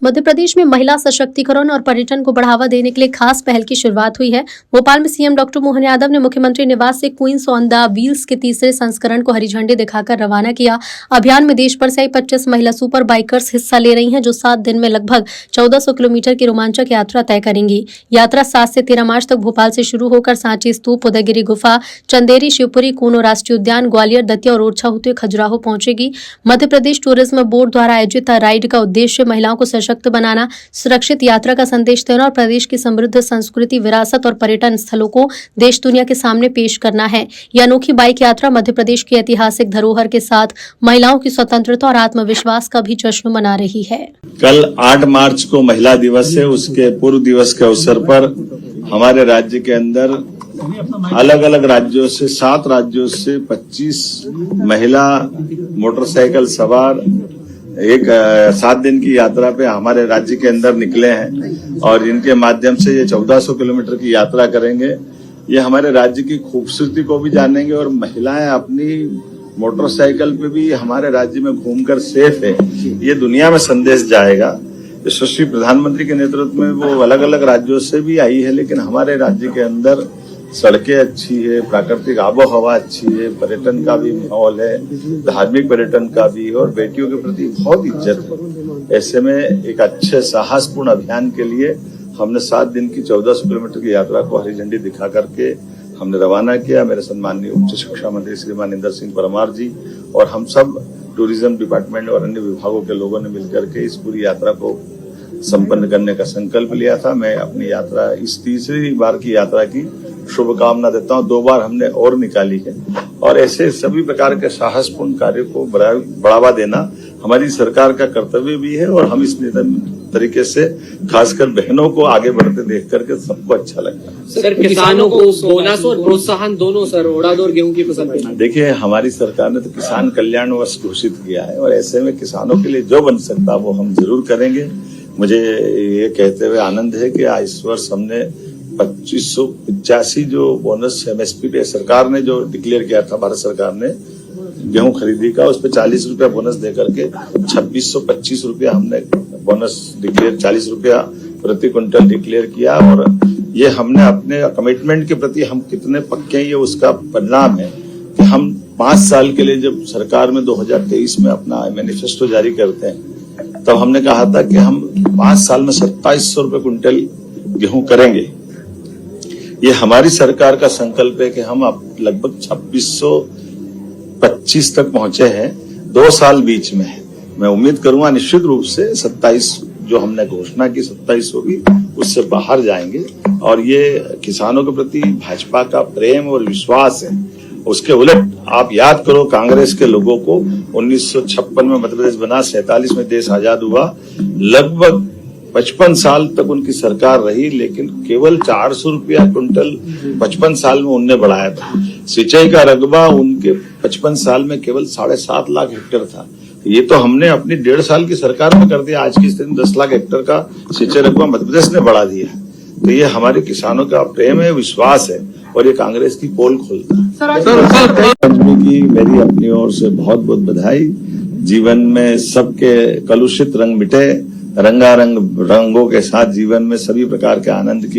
मध्य प्रदेश में महिला सशक्तिकरण और पर्यटन को बढ़ावा देने के लिए खास पहल की शुरुआत हुई है। भोपाल में सीएम डॉक्टर मोहन यादव ने मुख्यमंत्री निवास से क्वींस ऑन द व्हील्स के तीसरे संस्करण को हरी झंडी दिखाकर रवाना किया। अभियान में देश भर से आई 25 महिला सुपर बाइकर्स हिस्सा ले रही हैं, जो 7 दिन में लगभग 1400 किलोमीटर की रोमांचक यात्रा तय करेंगी। यात्रा 7 से 13 मार्च तक भोपाल से शुरू होकर सांची स्तूप, उदयगिरी गुफा, चंदेरी, शिवपुरी, कूनो राष्ट्रीय उद्यान, ग्वालियर, दतिया और ओरछा होते खजुराहो पहुंचेगी। मध्य प्रदेश टूरिज्म बोर्ड द्वारा आयोजित राइड का उद्देश्य महिलाओं को सशक्त बनाना, सुरक्षित यात्रा का संदेश देना और प्रदेश की समृद्ध संस्कृति, विरासत और पर्यटन स्थलों को देश दुनिया के सामने पेश करना है। यह अनोखी बाइक यात्रा मध्य प्रदेश की ऐतिहासिक धरोहर के साथ महिलाओं की स्वतंत्रता और आत्मविश्वास का भी जश्न मना रही है। कल 8 मार्च को महिला दिवस है। उसके पूर्व दिवस के अवसर पर हमारे राज्य के अंदर अलग अलग राज्यों से 7 राज्यों से 25 महिला मोटरसाइकिल सवार एक 7 दिन की यात्रा पे हमारे राज्य के अंदर निकले हैं और इनके माध्यम से ये 1400 किलोमीटर की यात्रा करेंगे। ये हमारे राज्य की खूबसूरती को भी जानेंगे और महिलाएं अपनी मोटरसाइकिल पे भी हमारे राज्य में घूमकर सेफ है, ये दुनिया में संदेश जाएगा। यशस्वी प्रधानमंत्री के नेतृत्व में वो अलग अलग राज्यों से भी आई है, लेकिन हमारे राज्य के अंदर सड़कें अच्छी है, प्राकृतिक आबो हवा अच्छी है, पर्यटन का भी माहौल है, धार्मिक पर्यटन का भी, और बेटियों के प्रति बहुत इज्जत है। ऐसे में एक अच्छे साहसपूर्ण अभियान के लिए हमने 7 दिन की 1400 किलोमीटर की यात्रा को हरी झंडी दिखा करके हमने रवाना किया। मेरे सम्माननीय उच्च शिक्षा मंत्री श्रीमान इंदर सिंह परमार जी और हम सब टूरिज्म डिपार्टमेंट और अन्य विभागों के लोगों ने मिलकर के इस पूरी यात्रा को संपन्न करने का संकल्प लिया था। मैं अपनी यात्रा, इस तीसरी बार की यात्रा की शुभकामना देता हूं। 2 बार हमने और निकाली है और ऐसे सभी प्रकार के साहसपूर्ण कार्य को बढ़ावा देना हमारी सरकार का कर्तव्य भी है और हम इस तरीके से खासकर बहनों को आगे बढ़ते देख करके सबको अच्छा लगता है। सर, किसानों को बोनस और प्रोत्साहन दोनों सर, उड़द और गेहूं की फसल पे। देखिए, हमारी सरकार ने तो किसान कल्याण वर्ष घोषित किया है और ऐसे में किसानों के लिए जो बन सकता वो हम जरूर करेंगे। मुझे ये कहते हुए आनंद है कि इस वर्ष हमने 2585 जो बोनस एमएसपी पे सरकार ने जो डिक्लेयर किया था, भारत सरकार ने गेहूं खरीदी का, उस पे 40 रुपया बोनस देकर के 2625 रुपया हमने बोनस डिक्लेयर, 40 रुपया प्रति क्विंटल डिक्लेयर किया। और ये हमने अपने कमिटमेंट के प्रति हम कितने पक्के हैं, ये उसका परिणाम है कि हम 5 साल के लिए जब सरकार में 2023 में अपना मैनिफेस्टो जारी करते हैं, तब हमने कहा था कि हम 5 साल में 2700 रुपये क्विंटल गेहूं करेंगे। ये हमारी सरकार का संकल्प है कि हम अब लगभग 2625 तक पहुंचे हैं। 2 साल बीच में है। मैं उम्मीद करूंगा निश्चित रूप से 27 जो हमने घोषणा की 27 होगी, उससे बाहर जाएंगे। और ये किसानों के प्रति भाजपा का प्रेम और विश्वास है। उसके उलट आप याद करो, कांग्रेस के लोगों को 1956 में मध्य प्रदेश बना, 47 में देश आजाद हुआ, लगभग 55 साल तक उनकी सरकार रही, लेकिन केवल 400 रुपया क्विंटल 55 साल में उनने बढ़ाया था। सिंचाई का रकबा उनके 55 साल में केवल 7.5 लाख हेक्टेयर था। ये तो हमने अपनी 1.5 साल की सरकार में कर दिया। आज की स्थिति में 10 लाख हेक्टेयर का सिंचाई रकबा मध्य प्रदेश ने बढ़ा दिया। तो ये हमारे किसानों का प्रेम है, विश्वास है और ये कांग्रेस की पोल खोलता है। पंचमी की मेरी अपनी ओर से बहुत बहुत बधाई। जीवन में सबके कलुषित रंग मिटे, रंगारंग रंगों के साथ जीवन में सभी प्रकार के आनंद की